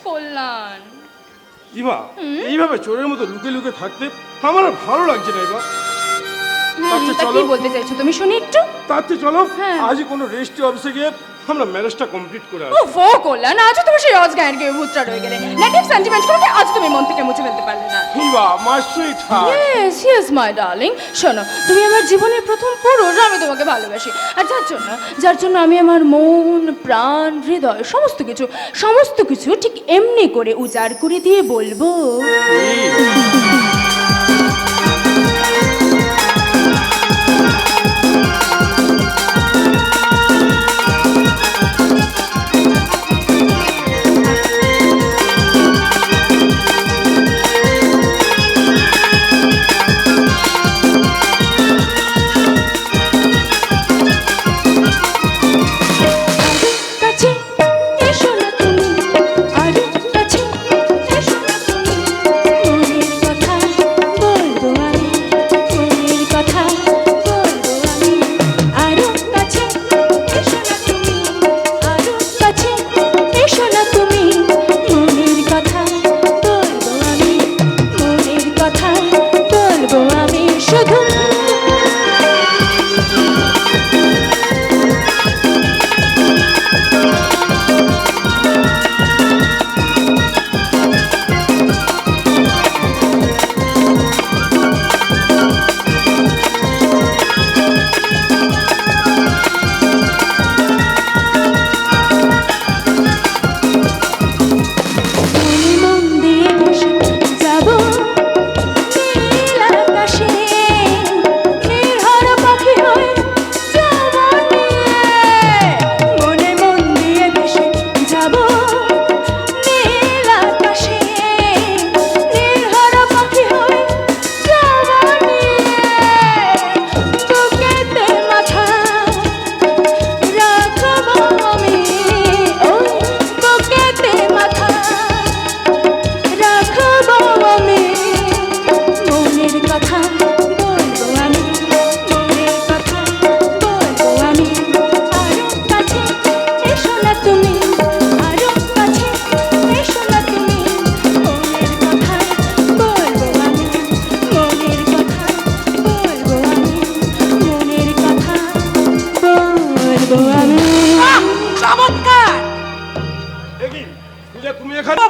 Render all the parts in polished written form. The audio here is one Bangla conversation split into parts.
কল্যাণ। ইভা, এইভাবে চোরের মতো লুকে লুকে থাকতে আমার আর ভালো লাগছে না ইভা। তা কি বলতে চাইছো তুমি শুনি একটু? তাতে চলো হ্যাঁ। আজই কোনো রেজিস্ট্রি অফিসে গিয়ে আমরা ম্যারেজটা কমপ্লিট করে আসি। ও কল্যাণ, আজও তুমি সেই অজগায়ের গে ভূতটা রয়ে গেলে। নেগেটিভ সেন্টিমেন্টগুলোকে আজ তুমি মন থেকে মুছে ফেলতে পারলে না। Eva, my sweet heart. Yes yes my darling, শোনো, তুমি আমার জীবনের প্রথম পুরুষ, আমি তোমাকে ভালোবাসি। আর যার জন্য আমি আমার মন, প্রাণ, হৃদয় সমস্ত কিছু ঠিক এমনি করে উজাড় করে দিয়ে বলবো।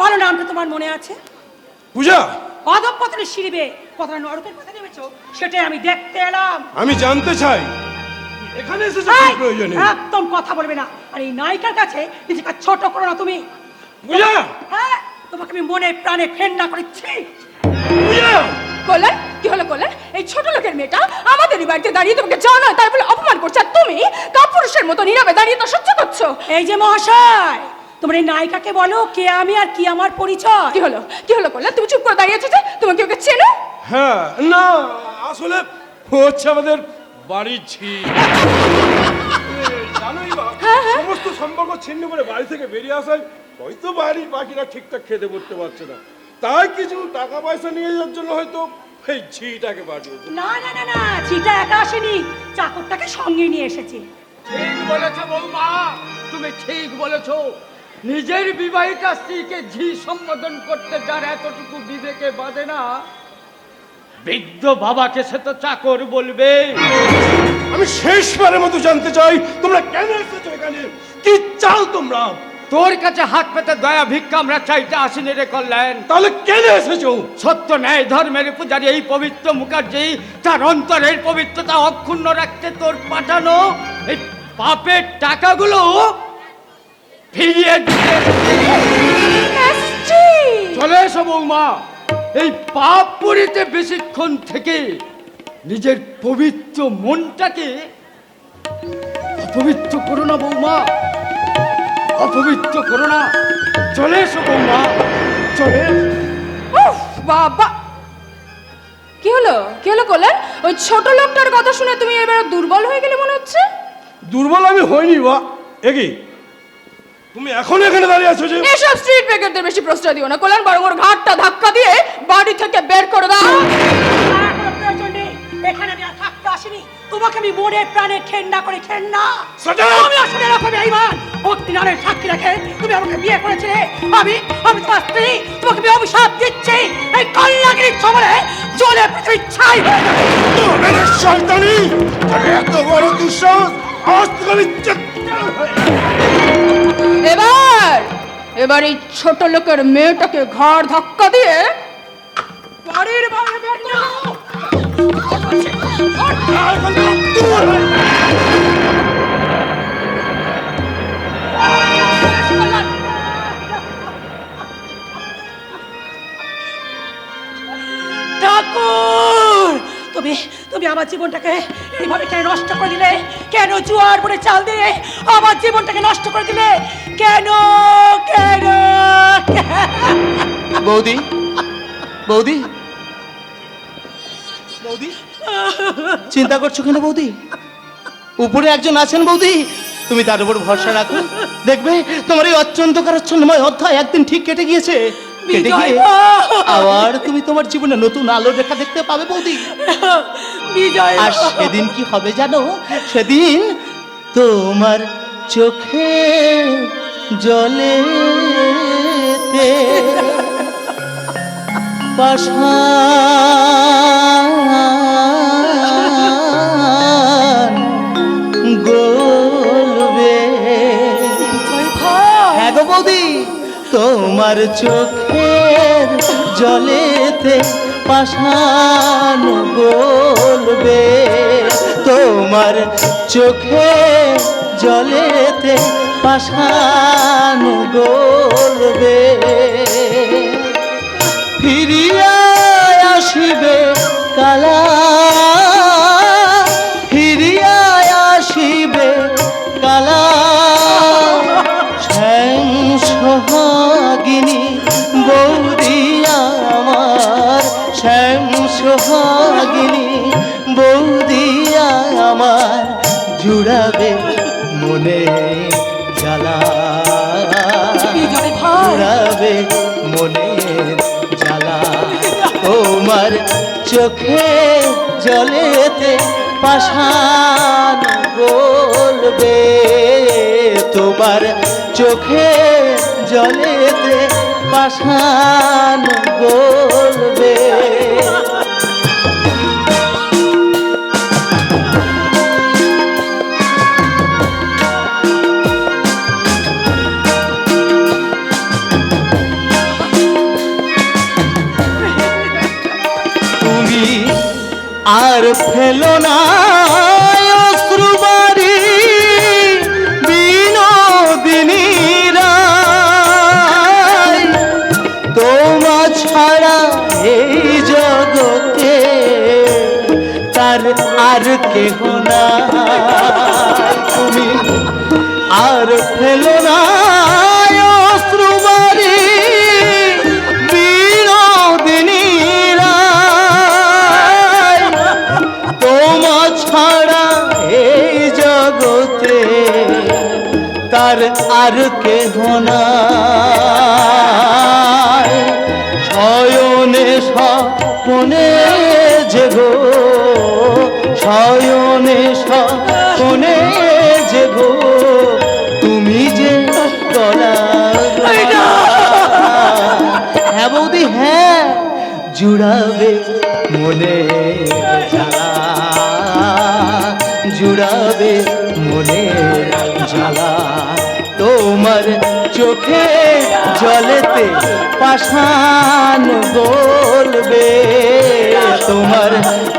ভালো নামটা তোমার মনে আছে? পূজা, অধঃপতনের সিঁড়িবে কথা নরকের কথা নেমেছো, সেটাই আমি দেখতে এলাম। আমি জানতে চাই এখানে এসেছো কি প্রয়োজনে? একদম কথা বলবে না। আর এই নায়িকার কাছে নিজেকে ছোট করো না তুমি। পূজা, হ্যাঁ, তোমাকে আমি মনে প্রাণে ঘেন্না করেছি। পূজা, কল্যাণ, কি হলো কল্যাণ? এই ছোট লোকের মেয়েটা আমাদের বাড়িতে দাঁড়িয়ে তোমাকে জানো তাই বলে অপমান করছে, আর তুমি কাপুরুষের মতো নীরবে দাঁড়িয়ে তো সহ্য করছো। এই যে মহাশয়, তোমার এই নায়িকাকে বলো কে আমি আর কি আমার পরিচয়। কি হলো কল্যাণ? তুমি চুপ করে দাঁড়িয়ে আছো যে? তুমি কি ওকে চেনো? হ্যাঁ, না আসলে হচ্ছে আমাদের বাড়ির ঝি। জানোই বা, সমস্ত সম্পর্ক ছিন্ন করে বাড়ি থেকে বেরিয়ে আসায় হয়তো বাড়ির পাখিরা ঠিকঠাক খেতে পড়তে পারছে না, তাই কিছু টাকা পয়সা নিয়ে যাওয়ার জন্য হয়তো এই ঝিটাকে পাঠিয়েছে। না না না না, ঝিটা একা আসেনি, চাকরটাকে সঙ্গে নিয়ে এসেছে। ঠিক বলেছো বৌমা, তুমি ঠিক বলেছো। নিজের বিবাহিতা স্ত্রীকে ঝি সম্বোধন করতে যার এতটুকু বিবেকে বাঁধে না, বৃদ্ধ বাবাকে সে তো চাকর বলবে। আমি শেষবারের মতো জানতে চাই তোমরা কেন এসেছো এখানে? কি চাও তোমরা? তোর কাছে হাত পেতে দয়া ভিক্ষা আমরা চাইতে আসিনি রে কল্যাণ। তাহলে কেন এসেছো? সত্য ন্যায় ধর্মের পূজারী এই পবিত্র মুখার্জি তার অন্তরের পবিত্রতা অক্ষুণ্ণ রাখতে তোর পাঠানো এই পাপের টাকাগুলো ফিরিয়ে দিতে। চলে এসো বৌমা, এই পাপ পুরিতে বেশিক্ষণ থেকে নিজের পবিত্র মনটাকে অপবিত্র করো না বৌমা, অপবিত্র করো না। চলে এসো বৌমা, চলে। বাবা, কি হলো কল্যাণ? ওই ছোট লোকটার কথা শুনে তুমি এবার দুর্বল হয়ে গেলে মনে হচ্ছে। দুর্বল আমি হইনি বা। একি তুমি এখন এখানে দাঁড়িয়ে আছো যে? এসব স্ট্রিট বেকারদের বেশি প্রশ্রয় দিও না কল্যাণ, বরং ওর ঘাটটা ধাক্কা দিয়ে বাড়ি থেকে বের করে দাও। এখানে আমি আর থাকতে আসিনি, তোমাকে আমি মনে প্রাণে ঘেন্না করে ঘেন্না। Shut up! তুমি আসলে এরকম বেঈমান ভক্তি নামের সাক্ষী রেখে তুমি আমাকে বিয়ে করেছিলে, আমি আমি তোমার স্ত্রী, তোমাকে আমি অভিশাপ দিচ্ছি, এই কল্যাণীর ছবলে চলে পৃথিবীর ছাই হয়ে যাবে। তোদের শয়তানি, তোর এত বড় দুঃসাহস, আজ থেকে আমি এবার এই ছোট লোকের মেয়েটাকে ঘাড় ধাক্কা দিয়ে বাড়ির বাইরে বের করো। ঠাকুর, তুমি তুমি আমার জীবনটাকে এইভাবে কেন নষ্ট করে দিলে? কেন জোয়ার পরে চাল দিয়ে আমার জীবনটাকে নষ্ট করে দিলে? কেন কেন? বৌদি, বৌদি, বৌদি, চিন্তা করছো কেন বৌদি? উপরে একজন আছেন বৌদি, তুমি তার উপর ভরসা রাখো, দেখবে তোমার এই অত্যন্ত কারচ্ছন্নময় অধ্যায় একদিন ঠিক কেটে গিয়েছে। কেটে গিয়ে আবার তুমি তোমার জীবনে নতুন আলো রেখা দেখতে পাবে বৌদি। বিজয়, আর সেদিন কি হবে জানো? সেদিন তোমার চোখে জলেতে পাষাণ গলবে। হ্যাঁ গো বৌদি, তোমার চোখের জলেতে পাষাণ গলবে, তোমার চোখে জলেতে পাষাণ গলবে। ফিরিয়া আসিবে কালা, ফিরিয়া আসিবে কালা, শ্যাম সোহাগিনী বৌদি আমার, শ্যাম সোহাগিনী বৌদি আমার, জুড়াবে মনে জ্বালা, জুড়াবে মনে জ্বালা। তোমার চোখে জলেতে পাষাণ গলবে, তোমার চোখে জলেতে পাষাণ গলবে। তুমি আর ফেলো না অশ্রুবারি বিনোদিনী রায়, তোমা ছাড়া এই জগতে তার আর কেহ না। তুমি আর ফেলো না অশ্রুবারি বিনোদিনী রায়, তোমা ছাড়া এই জগতে তার আর কেহ নাই। শয়নে স্বপনে জেগো, শয়নে স্বপনে জেগো, তুমি যে গলা। হ্যাঁ বৌদি, হ্যাঁ, জুড়াবে মনে জ্বালা, জুড়াবে মনে জ্বালা। তোমার চোখে জলেতে পাষাণ গলবে, তোমার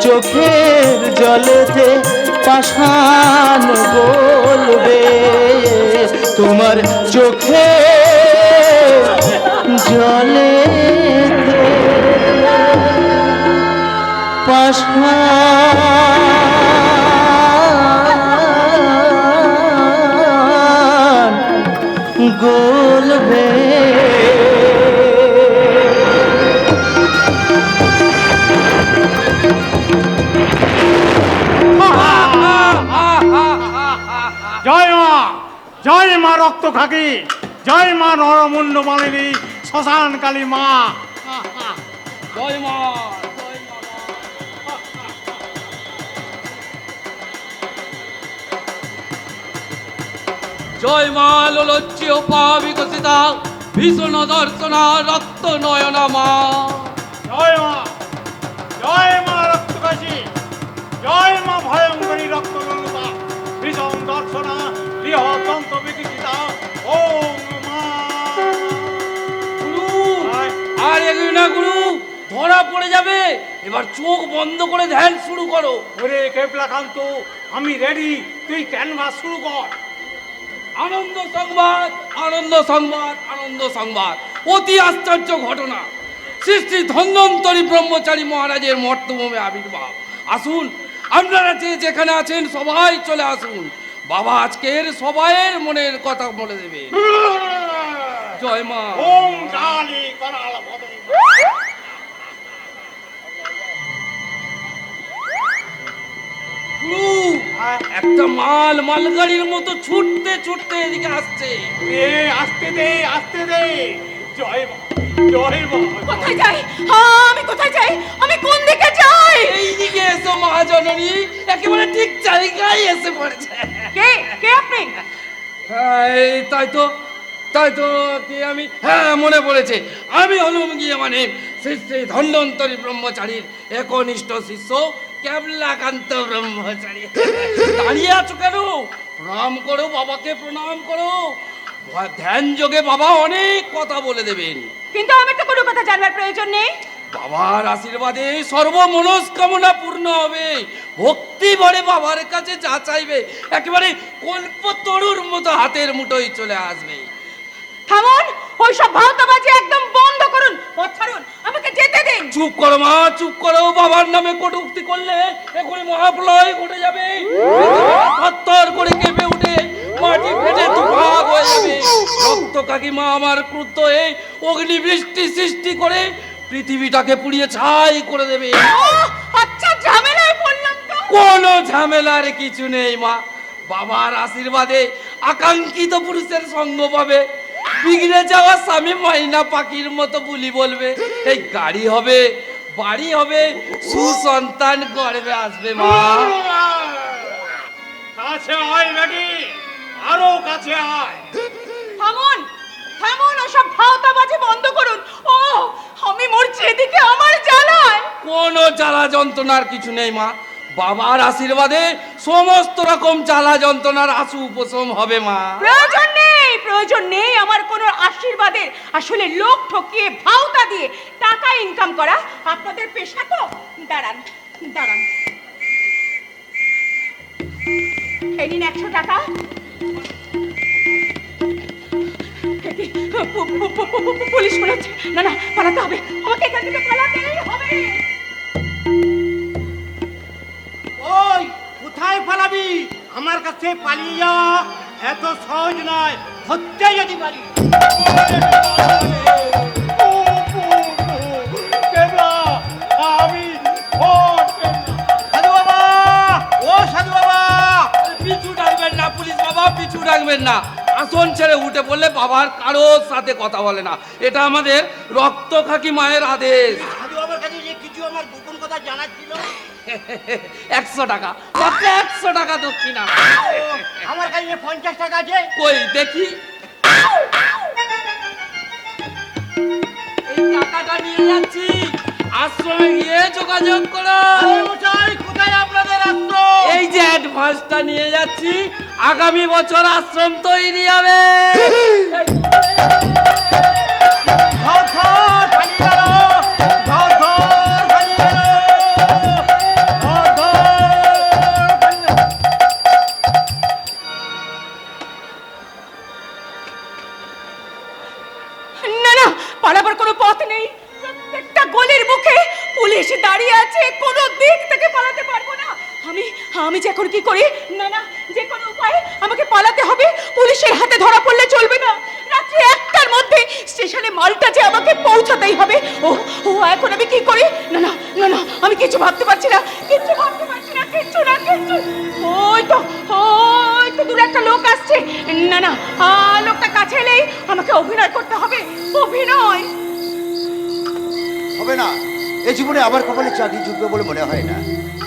চোখের জলেতে পাষাণ গলবে, তোমার চোখে জলেতে পাষাণ গলবে। জয় মা, জয় মা রক্ত খাকি, জয় মা নরমুণ্ড মালিনী শ্মশান কালী মা। জয় মা। জয় মা লোলচ্ছি ও পা বিকশিতা ভীষণ দর্শনা রক্ত নয়না মা। জয় মা রক্তকাশী, জয় মা ভয়ঙ্করী রক্তলোলুপা ভীষণ দর্শনা বৃহদন্ত বিকশিতা ওম মা। গুরু আর এগুলো না গুরু, ধরা পড়ে যাবে। এবার চোখ বন্ধ করে ধ্যান শুরু করো। ওরে কেপলাকান্ত, আমি রেডি, তুই ক্যানভাস শুরু কর। আনন্দ সংবাদ, আনন্দ সংবাদ, আনন্দ সংবাদ। অতি আশ্চর্য ঘটনা, শ্রী শ্রী ধন্বন্তরী ব্রহ্মচারী মহারাজের মর্তভূমে আবির্ভাব। আসুন, আপনারা যে যেখানে আছেন সবাই চলে আসুন। বাবা আজকের সবাইয়ের মনের কথা বলে দেবে। জয় মা। ওম কালী করাল বদনী। গুরু, একটা মালগাড়ির মতো ছুটতে ছুটতে এদিকে আসছে। এ আসতে দে, আসতে দে। জয় মা, জয় মা। কোথায় যাই? আমি কোথায় যাই? আমি কোন দিকে যাই? এইদিকে এসো মহাজননী, একেবারে ঠিক জায়গায় এসে পড়েছে। কে কে আপনি? এই তাই তো কি আমি, হ্যাঁ মনে পড়েছে, আমি হলুম গিয়ে মানে শ্রী শ্রী ধন্বন্তরী ব্রহ্মচারীর একনিষ্ঠ শিষ্য কেবলাকান্ত ব্রহ্মচারী। দাঁড়িয়ে আছো কেন? প্রণাম করো, বাবাকে প্রণাম করো। ধ্যান যোগে বাবা অনেক কথা বলে দেবেন। কিন্তু আমার তো কোনো কথা জানবার প্রয়োজন নেই। বাবার আশীর্বাদে সর্বমনস্কামনা পূর্ণ হবে। ভক্তি ভরে বাবার কাছে যা চাইবে একেবারে কল্পতরুর মতো হাতের মুঠোয় চলে আসবে। থামুন, ওই সব ভাওতাবাজি একদম বন্ধ করুন। পথ ছাড়ুন, আমাকে যেতে দিন। চুপ করো মা, চুপ করো। বাবার নামে কটূক্তি করলে এখনই মহাপ্রলয় ঘটে যাবে। থরথর করে কেঁপে উঠে মাটি ফেটে দুভাগ হয়ে যাবে। রক্ত কাকিমা আমার ক্রুদ্ধ হয়ে অগ্নিবৃষ্টি সৃষ্টি করে পৃথিবীটাকে পুড়িয়ে ছাই করে দেবে। আচ্ছা, ঝামেলায় পড়লাম তো। কোনো ঝামেলার কিছু নেই মা। বাবার আশীর্বাদে আকাঙ্ক্ষিত পুরুষের সঙ্গ পাবে। বিগড়ে যাওয়া স্বামী ময়না পাখির মতো বুলি বলবে। এই গাড়ি হবে, বাড়ি হবে, সুসন্তান গর্ভে আসবে মা। কাছে আয় বেটি, আরো কাছে আয়। থামুন, থামুন, ওসব ভাওতাবাজি বন্ধ করুন। ও, আমি মরছি এদিকে আমার জ্বালায়। কোনো জ্বালা যন্ত্রণার কিছু নেই মা। বাবার আশীর্বাদে সমস্ত রকম জ্বালা যন্ত্রণার আশু উপশম হবে মা। প্রয়োজন নেই, প্রয়োজন নেই আমার কোনো আশীর্বাদের। আসলে লোক ঠকিয়ে ভাওতা দিয়ে টাকা ইনকাম করা আপনাদের পেশা তো। দাঁড়ান দাঁড়ান, এই নিন 100 টাকা। পুলিশ মনে হচ্ছে। না না, পালাতে হবে, আমাকে এখান থেকে পালাতেই হবে। ওই কোথায় পালাবি? আমার কাছে পালিয়ে যাওয়া এত সহজ নয়, ধরতে যদি পারি। আমি সাধু বাবা, ও সাধু বাবা। পিছু ডাকবেন না পুলিশ বাবা, পিছু ডাকবেন না। আসন ছেড়ে উঠে পড়লে বাবার কারোর সাথে কথা বলে না। এটা আমাদের রক্ত খাকি মায়ের আদেশ। সাধু বাবার কাছে যে কিছু আমার গোপন কথা জানার ছিল। 100 টাকা, মাত্র 100 টাকা দক্ষিণা। আমার কাছে 50 টাকা আছে। কই দেখি। এই টাকাটা নিয়ে যাচ্ছি, আশ্রমে গিয়ে যোগাযোগ করো। কোথায় আপনাদের আশ্রম? এই যে অ্যাডভান্সটা নিয়ে যাচ্ছি, আগামী বছর আশ্রম তৈরি হবে। ধর ধর পালিয়ে গেল, ধর ধর পালিয়ে গেল, ধর ধর পালিয়ে গেল। না না, পালাবার কোনো পথ নেই। প্রত্যেকটা গলির মুখে পুলিশ দাঁড়িয়ে আছে, কোনো দিক থেকে পালাতে পারবো না। আমি যে এখন কি করি? না না, যে কোনো উপায়ে আমাকে পালাতে হবে। পুলিশের হাতে ধরা পড়লে চলবে না। রাত্রি 1টার মধ্যে স্টেশনে মালটা যে আমাকে পৌঁছাতেই হবে। ও ও, এখন আমি কি করি? না না না না, আমি কিছু ভাবতে পারছি না, কিচ্ছু ভাবতে পারছি না, কিচ্ছু না কিচ্ছু। ওই তো দূরে একটা লোক আসছে। না না, লোকটা কাছে এলেই আমাকে অভিনয় করতে হবে। অভিনয় হবে না, এই জীবনে আমার কপালে চাকরি জুটবে বলে মনে হয় না।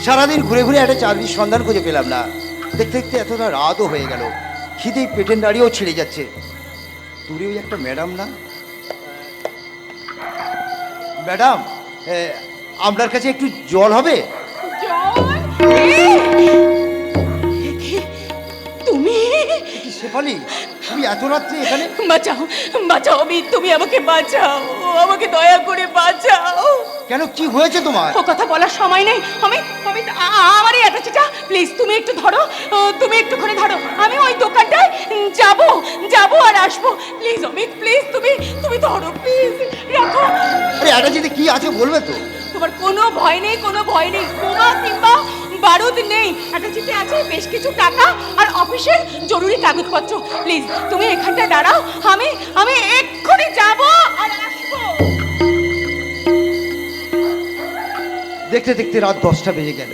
সারাদিন ঘুরে ঘুরে একটা চাকরির সন্ধান খুঁজে পেলাম না। দেখতে দেখতে এতটা রাতও হয়ে গেল। খিদে পেটের নাড়িও ছিঁড়ে যাচ্ছে। দূরে ওই একটা ম্যাডাম না, ম্যাডাম আপনার কাছে একটু জল হবে? তুমি কি শেফালি, তুমি এত রাত্রে এখানে? বাঁচাও, বাঁচাও অমিত, তুমি আমাকে বাঁচাও, আমাকে দয়া করে বাঁচাও। কেন, কি হয়েছে তোমার? ও কথা বলার সময় নেই। অমিত, অমিত, আমার এই অ্যাটাচিটা প্লিজ তুমি একটু ধরো, তুমি একটুখানি ধরো। আমি ওই দোকানটায় যাব আর আসবো। প্লিজ অমিত, প্লিজ তুমি ধরো, প্লিজ রাখো। আরে অ্যাটাচিতে কি আছে বলবে তো? তোমার কোনো ভয় নেই, কোনো ভয় নেই। বোমা কিংবা বারুদ নেই। অ্যাটাচিতে আছে বেশ কিছু টাকা আর অফিসের জরুরি কাগজপত্র। প্লিজ তুমি এখানটায় দাঁড়াও, আমি এক্ষুনি যাব আর আসবো। দেখতে দেখতে রাত 10টা বেজে গেল।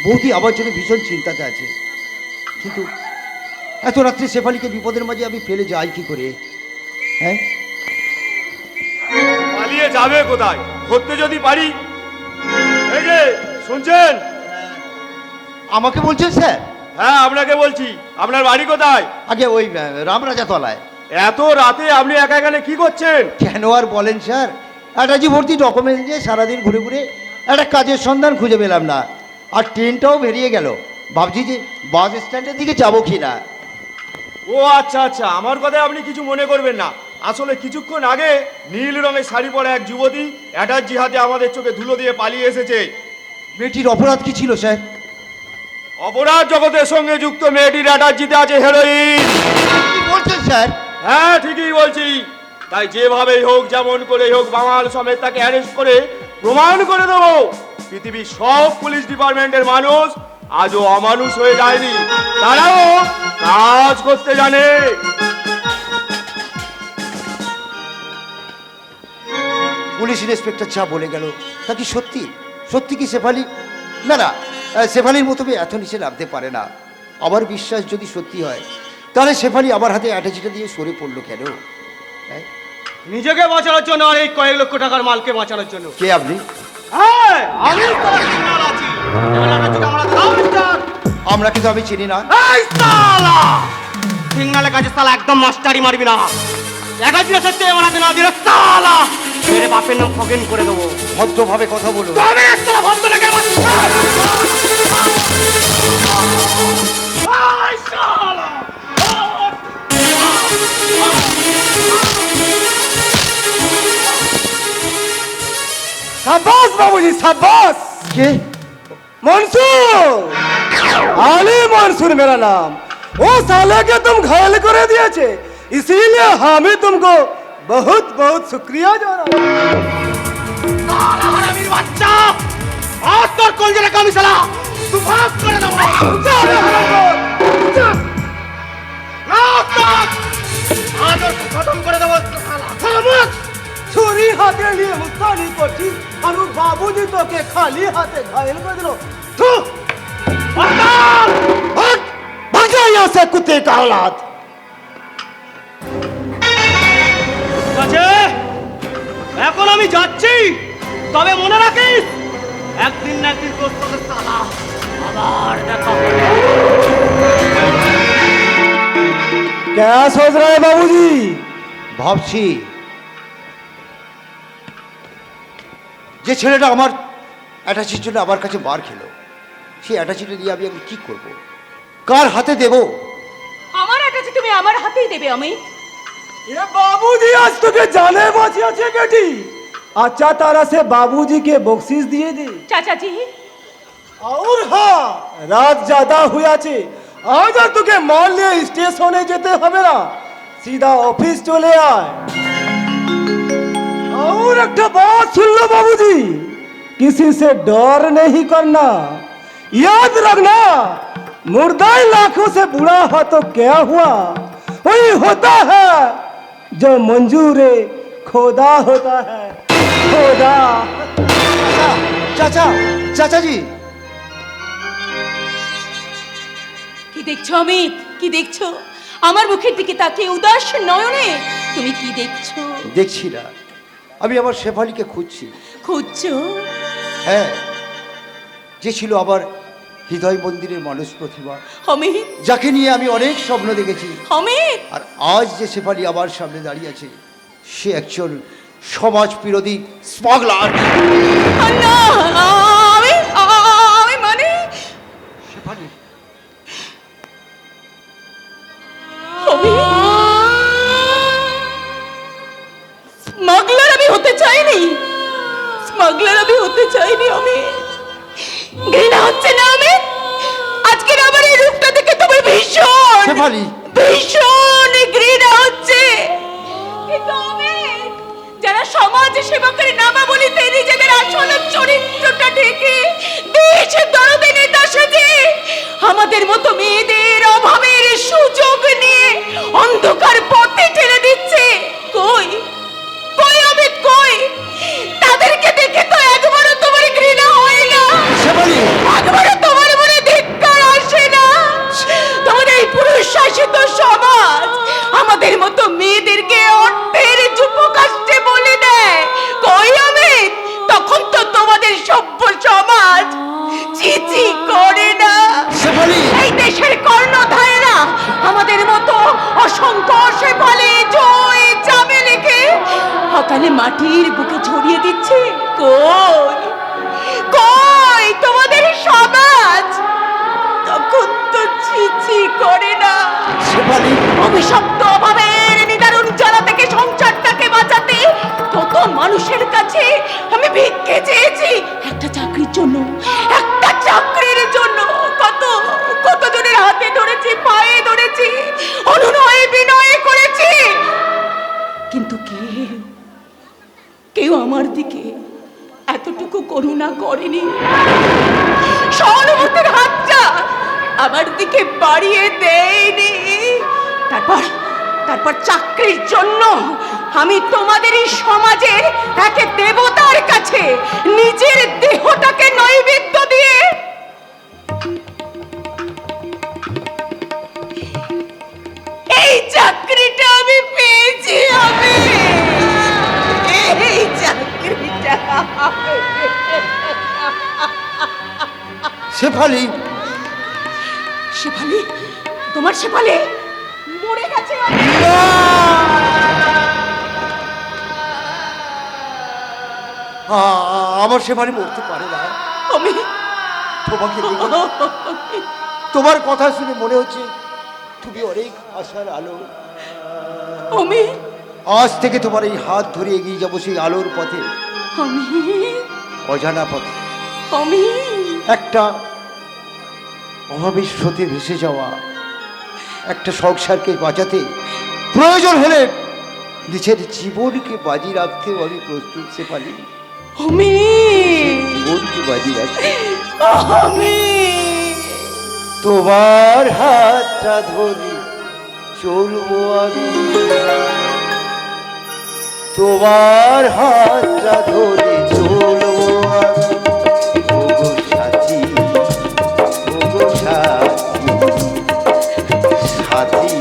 বৌদি আমার জন্য ভীষণ চিন্তাতে আছে, কিন্তু এত রাত্রে শেফালিকে বিপদের মাঝে আমি ফেলে যাই কি করে? হ্যাঁ, পালিয়ে যাবে কোথায়? ধরতে যদি পারি। এই যে শুনছেন? আমাকে বলছেন স্যার? হ্যাঁ আপনাকে বলছি। আপনার বাড়ি কোথায়? আগে ওই রামরাজা তলায়। এত রাতে আপনি একা এখানে কি করছেন? কেন আর বলেন স্যার, অ্যাটাচি ভর্তি ডকুমেন্ট দিয়ে সারাদিন ঘুরে ঘুরে একটা কাজের সন্ধান খুঁজে পেলাম না, আর ট্রেনটাও বেরিয়ে গেল। ভাবছি যে বাস স্ট্যান্ডের দিকে যাবো কি না। ও আচ্ছা আচ্ছা, আমার কথায় আপনি কিছু মনে করবেন না। আসলে কিছুক্ষণ আগে নীল রঙের শাড়ি পরা এক যুবতী অ্যাটাচি হাতে আমাদের চোখে ধুলো দিয়ে পালিয়ে এসেছে। মেয়েটির অপরাধ কি ছিল স্যার? অপরাধ জগতের সঙ্গে যুক্ত মেয়েটির অ্যাটাচিতে আছে হেরোইন। কি বলছেন স্যার? হ্যাঁ ঠিকই বলছি। তাই যেভাবেই হোক, যেমন করেই হোক, বাঙাল সমেত তাকে অ্যারেস্ট করে প্রমাণ করে দেবো পৃথিবীর সব পুলিশ ডিপার্টমেন্টের মানুষ আজও অমানুষ হয়ে যায়নি, তারাও কাজ করতে জানে। পুলিশ ইন্সপেক্টর যা বলে গেল তা কি সত্যি? সত্যি কি শেফালি? না না, শেফালির মতো মেয়ে এত নিচে নামতে পারে না। আমার বিশ্বাস যদি সত্যি হয় তাহলে শেফালি আমার হাতে অ্যাটাচিটা দিয়ে সরে পড়লো কেন? হ্যাঁ? নিজেকে বাঁচানোর জন্য আর এই কয়েক লক্ষ টাকার মালকে বাঁচানোর জন্য। কে আপনি? আমি তোর সিগন্যাল আছি। আমরা কিন্তু আমি চিনি না। সিগন্যালের কাছে সালা একদম মাস্টারি মারবি না। একাই দিলে সত্যি মারাতে না দিলে সালা মেরে বাপের নাম খগেন করে দেবো। ভদ্রভাবে কথা বলুন। তবে একটা ভদ্র লেগে शाबाश बाबूजी शाबाश। কে? मंसूर, आली मंसूर मेरा नाम। वो साले के तुम घायल कर दिए थे, इसीलिए हमें तुमको बहुत बहुत शुक्रिया जाना। হারামির বাচ্চা আর তোর কলজের কামি শালা তুই ভাগ করে দেবো। খতম করে দেবো শালা। छुरी हाथे लिए मुस्तानी पड़ी और बाबूजी तो के खाली हाथे घायल कर दिलो। तू भाग जा यहाँ से कुत्ते का औलाद। আছে এখন আমি যাচ্ছি, তবে মনে রাখিস একদিন না একদিন তোর সাথে শালা আবার দেখা হবে। क्या सोच रहे हैं बाबूजी? ভাবছি যে ছেলেটা আমার অ্যাটাচির জন্য আমার কাছে মার খেলো, সেই অ্যাটাচিটা নিয়ে আমি এখন কি করব? কার হাতে দেব? আমার অ্যাটাচি তুমি আমার হাতেই দেবে অমিত। ये बाबूजी आज तो के जाने बाजी अच्छे बेटी। अच्छा तरह से बाबूजी के बख्शीश दिए दी। চাচাজি, और हाँ, रात ज्यादा हुआ छे, आज तो के मान लिए स्टेशने जेते হবে না, सीधा ऑफिस चले आए। और एक बात सुन लो बाबूजी, किसी से डर नहीं करना। याद रखना, मुर्दा लाखों से बुरा हो तो क्या हुआ, वही होता है जो मंजूर खोदा होता है। खोदा। চাচা, চাচাজি, কি দেখছো অমিত? কি দেখছো? আমার মুখের দিকে তাকিয়ে উদাস নয়নে তুমি কি দেখছো? দেখছি না, আমি আমার শেফালিকে খুঁজছি। খুঁজছো? হ্যাঁ, যে ছিল আমার হৃদয় মন্দিরের মানুষ প্রতিভা, অমিত, যাকে নিয়ে আমি অনেক স্বপ্ন দেখেছি। অমিত, আর আজ যে শেফালি আমার সামনে দাঁড়িয়ে আছে, সে একজন সমাজ বিরোধী স্মাগলার। না, আমি মানে শেফালি, স্মাগলার আমি হতে চাইনি, স্মাগলার আমি হতে চাইনি। আমি ঘৃণা হচ্ছে না আমি আজকের আমার এই রূপটা দেখে তোমার ভীষণ শেফালি, ভীষণ ঘৃণা হচ্ছে। কিন্তু অমিত, যারা সমাজ সেবকের নামাবলিতে নিজেদের আসল চরিত্রটা ঢেকে দেশ দরদে নেতা সেজে আমাদের মতো মেয়েদের অভাবের সুযোগ নিয়ে অন্ধকার পথে ঠেলে দিচ্ছে, কই কই অমিত, কই? তাদেরকে দেখে তো একবারও তোমার ঘৃণা হয় না, শেফালি, একবারও তোমার মনে ধিক্কার আসে না? তোমাদের এই পুরুষ শাসিত সমাজ আমাদের মতো মেয়েদেরকে অর্থের যুবকাষ্টে বলে দেয়, কই অমিত? তখন তো তোমাদের সভ্য সমাজ চিচি করে না। শেফালি, এই দেশের কর্ণধারেরা আমাদের মতো অসংখ্য শেফালি জয় চামে লিখে অকালে মাটির বুকে ছড়িয়ে দিচ্ছে, কই কই তোমাদের সমাজ? তখন তো ছিছি করে না। শেফালি, অভিশপ্ত অভাবের নিদারুণ জ্বালা থেকে সংসারটাকে বাঁচাতে কত মানুষের কাছে আমি ভিক্ষে চেয়েছি একটা চাকরির জন্য, একটা চাকরির জন্য। কত কতজনের হাতে ধরেছি, পায়ে ধরেছি, অনুনয় বিনয় করেছি, কিন্তু কেউ আমার দিকে এতটুকু করুণা করেনি। সহানুভূতির হাতটা আমার দিকে বাড়িয়ে দেয়নি। তারপর চাকরির জন্য আমি তোমাদের এই সমাজের এক দেবতার কাছে নিজের দেহটাকে নৈবেদ্য দিয়ে এই চাকরিটা আমি পেয়েছি। আমি এই চাকরিটা শেফালি, শেফালি, তোমার শেফালি মরে গেছে। আমার শেফালি মরতে পারে না। আমি তোমাকে দেখে তোমার কথা শুনে মনে হচ্ছে তুমি অনেক আশার আলো। আমি আজ থেকে তোমার এই হাত ধরে এগিয়ে যাবো সেই আলোর পথে, আমি অজানা পথে। আমি একটা অভাবের স্রোতে ভেসে যাওয়া একটা সংসারকে বাঁচাতে প্রয়োজন হলে নিজের জীবনকে বাজি রাখতেও আমি প্রস্তুত। শেফালি, আমি জীবনকে বাজি রাখতে আমি তোমার হাতটা ধরে চলবো আমি, তোমার হাতটা ধরে চলবো আমি। ওগো সাথী, ওগো সাথী, সাথী,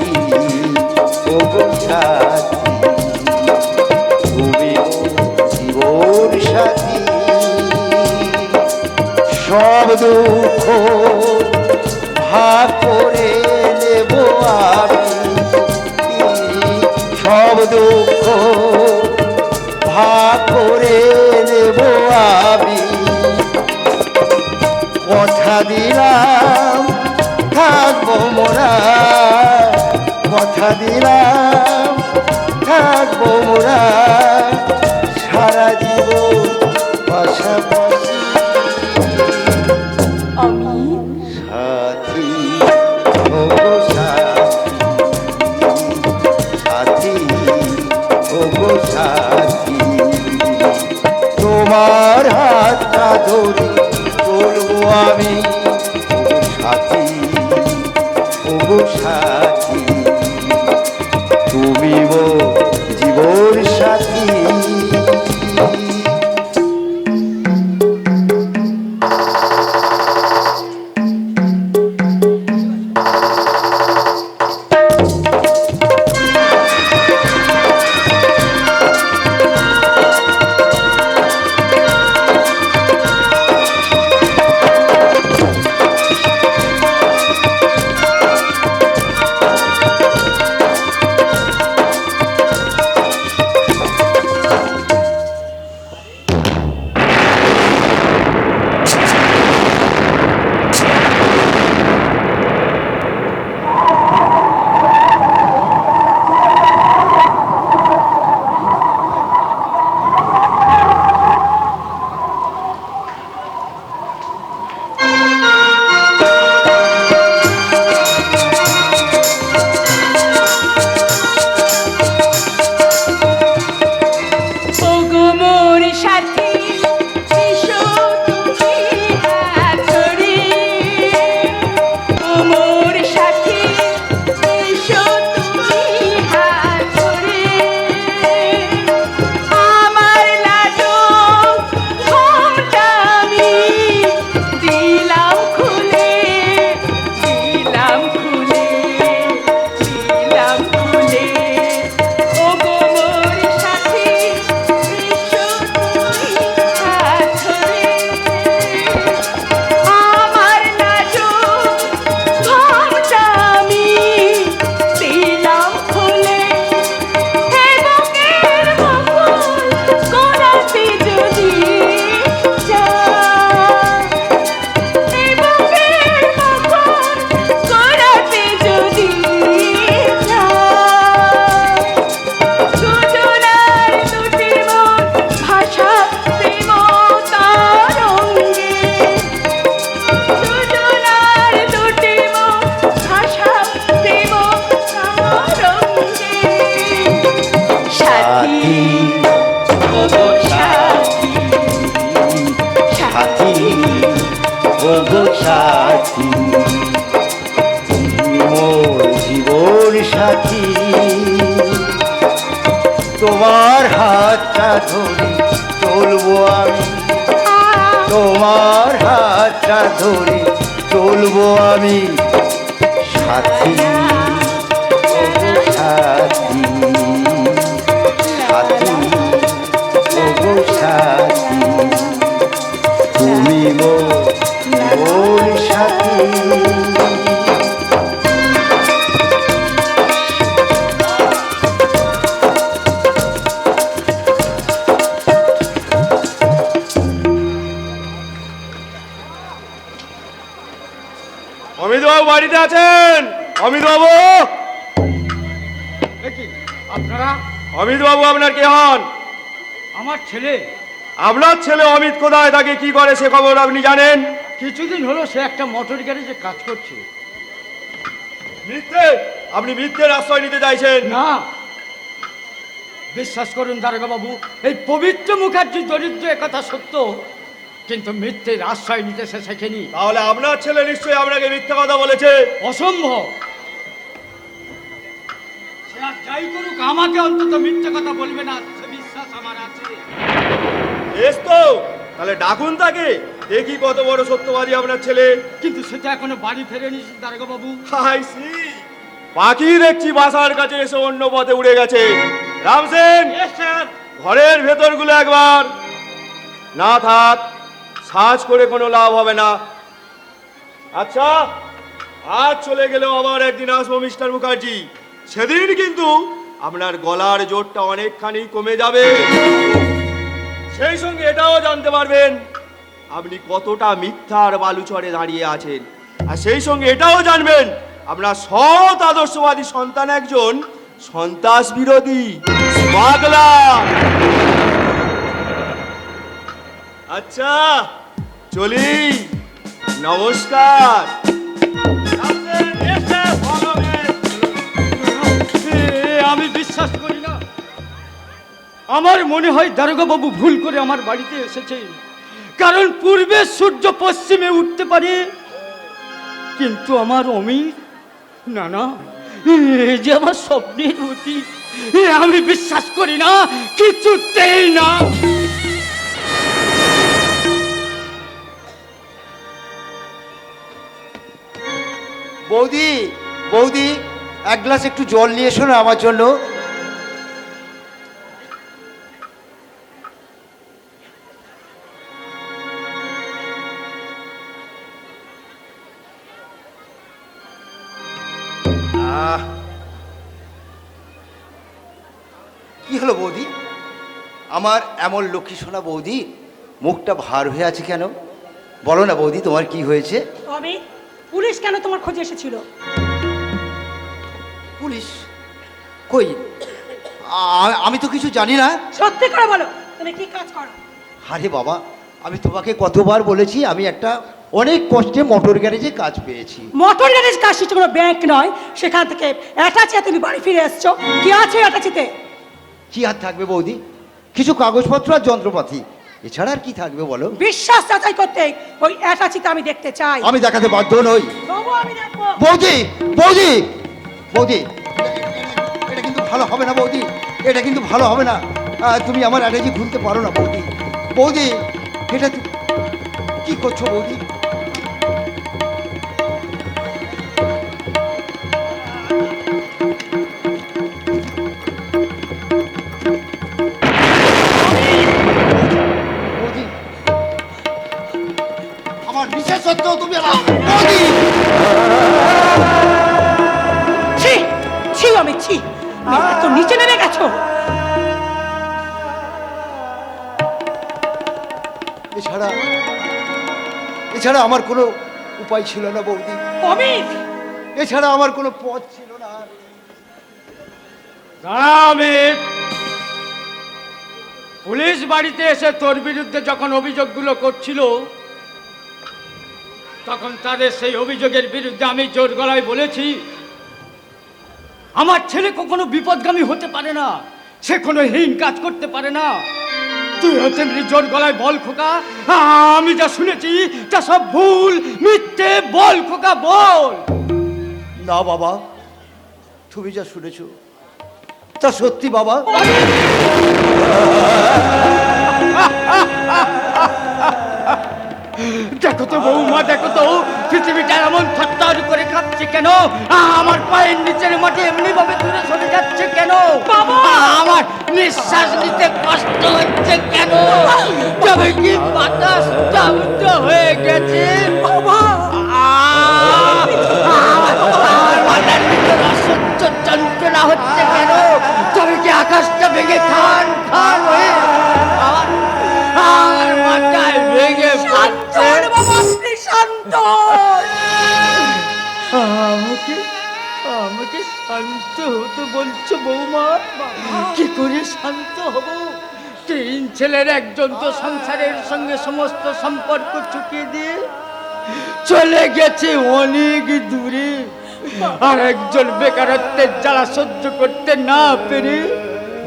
ওগো সাথী, তুমি জীবন সাথী। সব দুঃখ ভাগ করে নেব আমি, সব দুঃখ ভাগ করে নেব আমি। কথা দিলাম থাকবো মোরা, কথা দিলাম থাকবো মোরা সারা জীবন পাশাপাশি। আমি সাথী, ওগো সাথী, ওগো সাথী, তোমার হাতটা ধরে চলবো আমি। ওগো সাথী, ওগো সাথী, তুমি মোর জীবন সাথী। ধরে চলবো আমি, তোমার হাতটা ধরে চলবো আমি, সাথী ওগো সাথী, সাথী ওগো সাথী, তুমি মোর সাথী। অমিতবাবু বাড়িতে আছেন? অমিতবাবু, দেখি আপনারা? অমিতবাবু আপনার কে হন? আমার ছেলে। আপনার ছেলে অমিত কোথায় থাকে, কি করে সে খবর আপনি জানেন? কিছুদিন হলো সে একটা মোটর গ্যারেজে কাজ করছে। মিথ্যে? আপনি মিথ্যের আশ্রয় নিতে চাইছেন? না, বিশ্বাস করুন দারোগা বাবু, এই পবিত্র মুখার্জি দরিদ্র একথা সত্য, কিন্তু মিথ্যের আশ্রয় নিতে সে শেখেনি। তাহলে আপনার ছেলে নিশ্চয়ই আপনাকে মিথ্যা কথা বলেছে। অসম্ভব। সে আর যাই করুক, আমাকে অন্তত মিথ্যে কথা বলবে না, সে বিশ্বাস আমার আছে। বেশ তো, তাহলে ডাকুন তাকে, দেখি কত বড় সত্যবাদী আপনার ছেলে। কিন্তু সে তো এখনো বাড়ি ফেরেনি দারোগা বাবু। হাই সি, পাখি দেখছি বাসার কাছে এসে অন্য পথে উড়ে গেছে। রামসেন, ঘরের ভেতরগুলো একবার না থাক, সাজ করে কোনো লাভ হবে না। আচ্ছা, আজ চলে গেলেও আবার একদিন আসবো মিস্টার মুখার্জি, সেদিন কিন্তু আপনার গলার জোরটা অনেকখানি কমে যাবে। সেই সঙ্গে এটাও জানতে পারবেন আপনি কতটা মিথ্যার বালুচরে দাঁড়িয়ে আছেন, আর সেই সঙ্গে এটাও জানবেন আপনার সৎ আদর্শবাদী সন্তান একজন সন্ত্রাস বিরোধী স্মাগলার। আচ্ছা চলি, নমস্কার। আমি বিশ্বাস করি না। আমার মনে হয় দারোগা বাবু ভুল করে আমার বাড়িতে এসেছে, কারণ পূর্বে সূর্য পশ্চিমে উঠতে পারে, কিন্তু আমার অমিত না না, এ যে আমার স্বপ্নের অতীত, আমি বিশ্বাস করি না, কিছুতেই না। বৌদি, বৌদি, এক গ্লাস একটু জল নিয়ে এসো না আমার জন্য। কি হলো বৌদি, আমার এমন লক্ষ্মী সোনা বৌদি, মুখটা ভার হয়ে আছে কেন? বলো না বৌদি, তোমার কি হয়েছে? অমিত, পুলিশ কেন তোমার খোঁজে এসেছিল? পুলিশ কই? আমি তো কিছু জানি না। সত্যি করে বলো, তুমি কি কাজ করো? আরে বাবা, আমি তোমাকে কতবার বলেছি আমি একটা অনেক কষ্টে মোটর গ্যারেজে কাজ পেয়েছি। মোটর গ্যারেজ কাজ শিখছে, কোনো ব্যাংক নয়। সেখান থেকে অ্যাটাচে তুমি বাড়ি ফিরে এসছো, কি আছে অ্যাটাচিতে? কি আর থাকবে বৌদি, কিছু কাগজপত্র আর যন্ত্রপাতি, এছাড়া আর কি থাকবে বলো? বিশ্বাস যাচাই করতে ওই অ্যাটাচিতে আমি দেখতে চাই। আমি দেখাতে বাধ্য নই। তবু আমি দেখবো। বৌদি, বৌদি, বৌদি, এটা কিন্তু ভালো হবে না বৌদি, এটা কিন্তু ভালো হবে না। তুমি আমার অ্যাটাচি খুলতে পারো না বৌদি। বৌদি, এটা কি করছো বৌদি? বৌদি, আমার বিশেষ সত্ত্বেও তুমি আমার বৌদি। ছি ছি আমি ছি, তো নিচে নেমে গেছো। এছাড়া এছাড়া আমার কোনো উপায় ছিল না বৌদি, অমিত, এছাড়া আমার কোনো পথ ছিল না। অমিত, পুলিশ বাড়িতে এসে তোর বিরুদ্ধে যখন অভিযোগগুলো করছিল, তখন তাদের সেই অভিযোগের বিরুদ্ধে আমি জোর গলায় বলেছি, আমার ছেলে কখনো বিপদগামী হতে পারে না, সে কোনো হীন কাজ করতে পারে না। তুই হচ্ছে জোর গলায় বল খোকা, আমি যা শুনেছি তা সব ভুল, মিথ্যে, বল খোকা বল। না বাবা, তুমি যা শুনেছ তা সত্যি বাবা? দেখো তো বৌমা, দেখো তো পৃথিবীটা এমন থরথর করে কাঁপছে কেন? আমার পায়ের নিচের মাটি এমনি ভাবে দূরে সরে যাচ্ছে কেন? আমার নিঃশ্বাস নিতে কষ্ট হচ্ছে কেন? তবে কি বাতাস স্তব্ধ হয়ে গেছে বাবা? আমার মাথার ভিতর অসহ্য যন্ত্রণা হচ্ছে কেন? তবে কি আকাশটা ভেঙে খান খান হয়ে আমার মাথায় ভেঙে পড়ছে? আমাকে আমাকে শান্ত হতে বলছো বৌমা? কি করে শান্ত হব? 3 ছেলের একজন তো সংসারের সঙ্গে সমস্ত সম্পর্ক চুকিয়ে দিয়ে চলে গেছে অনেক দূরে, আর একজন বেকারত্বের জ্বালা সহ্য করতে না পেরে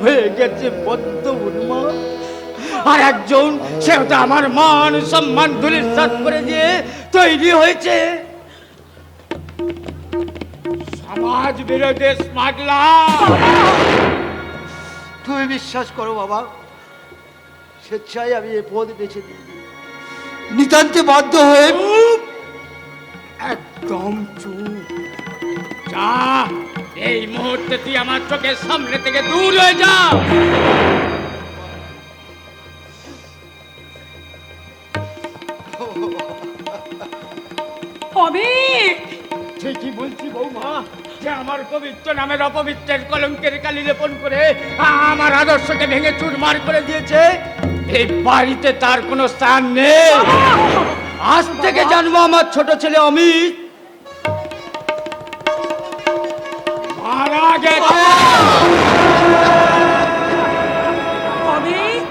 হয়ে গেছে বদ্ধ উন্মাদ, আর একজন সেও তো আমার মান সম্মান ধূলিসাৎ করে দিয়ে তৈরি হয়েছে সমাজ বিরোধী স্মাগলার। তুমি বিশ্বাস করো বাবা, স্বেচ্ছায় আমি এ পদ বেছে দিই, নিতান্তে বাধ্য হয়ে। একদম চুপ। যা, এই মুহূর্তে তুই আমার চোখের সামনে থেকে দূর হয়ে যা। অমিত, ঠিকই বলছি বৌমা, যে আমার পবিত্র নামের অপবিত্রের কলঙ্কের কালি লেপন করে আমার আদর্শকে ভেঙে চুরমার করে দিয়েছে। এই বাড়িতে তার কোনো স্থান নেই। আজ থেকে জানবো আমার ছোট ছেলে অমিত মারা গেছে। অমিত,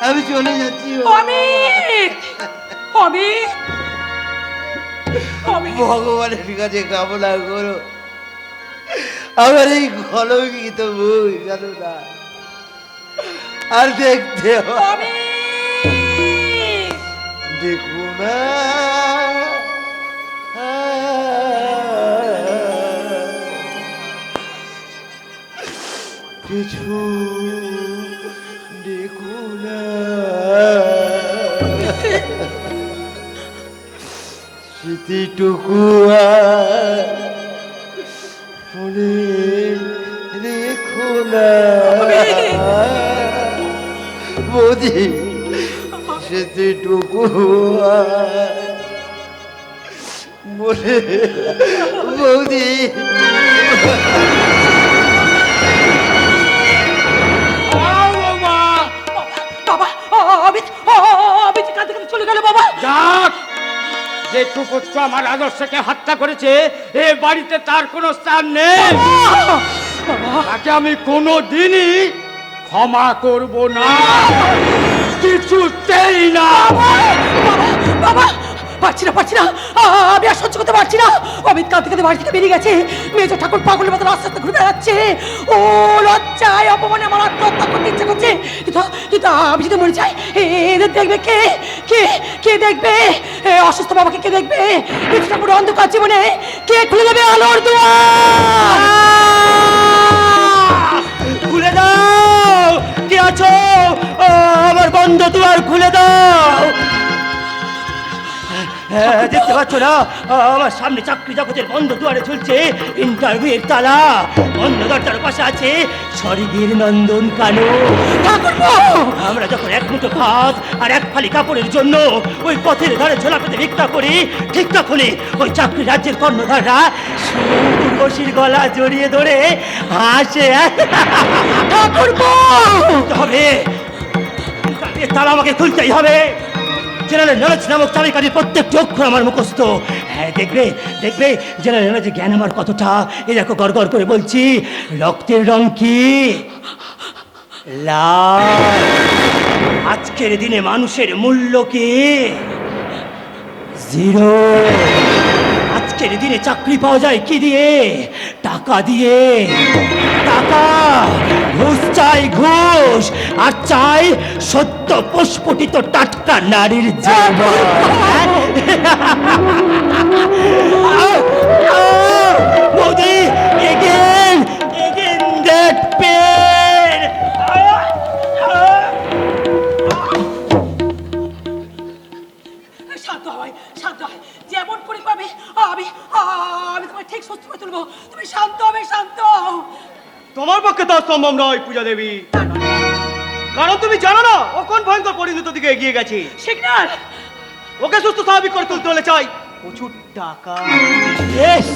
আমি চলে যাচ্ছি অমিত, অমিত, অমিত। ভগবানের কাছে কামনা করো আমার এই কলঙ্কিত বই যেন না আর দেখতে দেখো না। কিছু দেখো না, স্মৃতিটুকু মনে রেখো না বৌদি, স্মৃতিটুকু মনে বৌদি। বাবা, অমিত, অমিত কাঁদতে কাঁদতে চলে গেল বাবা। যাক, যে কুপুত্র আমার আদর্শকে হত্যা করেছে এ বাড়িতে তার কোনো স্থান নেই। তাকে আমি কোনো দিনই ক্ষমা করব না, কিছুতেই না। বাবা, পারছি না, পারছি না, আমি আর সহ্য করতে পারছি না। অমিত কাঁদতে কাঁদতে বাড়ি থেকে বেরিয়ে গেছে। মেজো ঠাকুর পাগলের মতো রাস্তা ঘুরে বেড়াচ্ছে। ও লজ্জায় অপমানে আমার আত্মহত্যা করতে ইচ্ছে করছে। কিন্তু কিন্তু আমি যদি মরে যাই, এদের দেখবে কে? কে কে দেখবে? অসুস্থ বাবাকে কে দেখবে? মেজো ঠাকুর অন্ধকার জীবনে কে খুলে দেবে আলোর দুয়ার? খুলে দাও, কে আছো? আমার বন্ধ দুয়ার খুলে দাও। দেখতে পাচ্ছ না, আমার সামনে চাকরি জগতের বন্ধ দুয়ারে ঝুলছে ইন্টারভিউ এর তালা। বন্ধ দরজার পাশে আছে স্বর্গের নন্দন কানু। আমরা যখন এক মুঠো ভাত আর এক ফালি কাপড়ের জন্য ওই পথের ধারে ঝোলা পেতে ভিক্ষা করি, ঠিক তখনই ওই চাকরি রাজ্যের কর্ণধাররা সুরবশীর গলা জড়িয়ে ধরে হাসে। হবে তালা আমাকে খুলতেই হবে। জেনারেল নলেজ নামক চাবিকাঠির প্রত্যেকটি অক্ষর আমার মুখস্থ। হ্যাঁ, দেখবে দেখবে জেনারেল নলেজের জ্ঞান আমার কতটা। এই দেখো গড় গড় করে বলছি, রক্তের রং কি? লাভ। আজকের দিনে মানুষের মূল্য কি? জিরো। আজকের দিনে চাকরি পাওয়া যায় কি দিয়ে? টাকা দিয়ে। টাকা, ঘুষ চাই ঘুষ, আর চাই সত্য প্রস্ফুটিত টাটকা নারীর জীবন। Modi, again that pain. শান্ত হয়, শান্ত হয়। যেমন করে পাবে আমি আমি তোমায় ঠিক সুস্থ করে তুলবো। তুমি শান্ত হবে, শান্ত হও। তোমার পক্ষে তা সম্ভব নয় পূজা দেবী, কারণ তুমি জানো না ও কোন ভয়ঙ্কর পরিণতির দিকে এগিয়ে গেছে। সিগন্যাল, ওকে সুস্থ স্বাভাবিক করে তুলতে হলে চাই প্রচুর টাকা। ইয়েস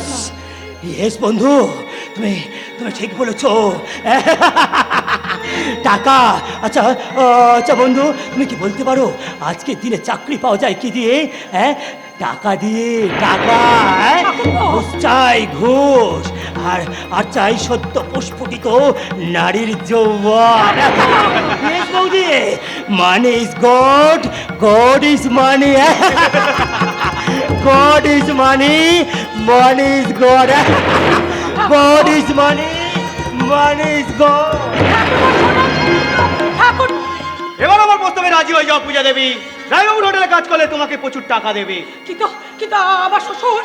ইয়েস বন্ধু, তুমি তুমি ঠিক বলেছো। টাকা। আচ্ছা আচ্ছা বন্ধু, তুমি কি বলতে পারো আজকের দিনে চাকরি পাওয়া যায় কি দিয়ে? হ্যাঁ, টাকা দিয়ে। টাকা, ঘুষ চাই ঘুষ, আর আর চাই সত্য প্রস্ফুটিত নারীর যৌবন। Yes, বৌদি, money is god, god is money. God is money, money is God. God is money, money is God. ঠাকুর, এবার আমার প্রস্তাবে রাজি হয়ে যাও পূজা দেবী। রায়বাবুর হোটেলে কাজ করলে তোমাকে প্রচুর টাকা দেবে। কিন্তু কিন্তু আমার শ্বশুর।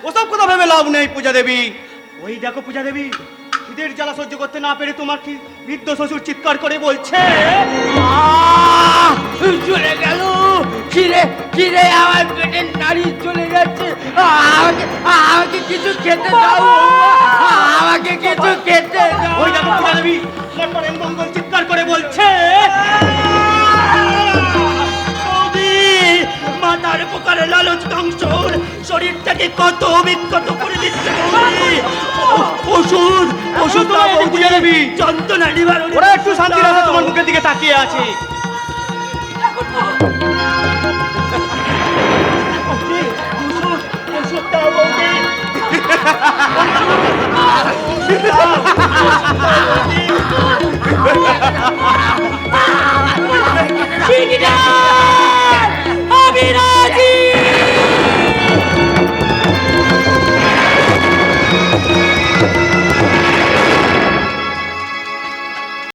ওসব কথা ভেবে লাভ নেই পূজা দেবী। ওই দেখো পূজা দেবী, খিদের জ্বালা সহ্য করতে না পেরে তোমার বৃদ্ধ শ্বশুর চিৎকার করে বলছে, চলে গেল। চিরে চিরে আমার পেটের নাড়ি চলে যাচ্ছে। আমাকে আমাকে কিছু খেতে দাও, আমাকে কিছু খেতে দাও। ওই দেখো পূজা দেবী, তোমার পরেন মঙ্গল চিৎকার করে বলছে, বৌদি, মাথার পোকারে লালচ দংশন শরীরটাকে কত বিক্ষত করে দিচ্ছে বৌদি। ওষুধ ওষুধ দাও বৌদি, পূজা দেবী। যন্ত্রণা নিবারণ। ওরা একটু শান্তি রাখো, তোমার মুখের দিকে তাকিয়ে আছে। ওষুধ দাও বৌদি। সিগন্যাল, অবিনাশ।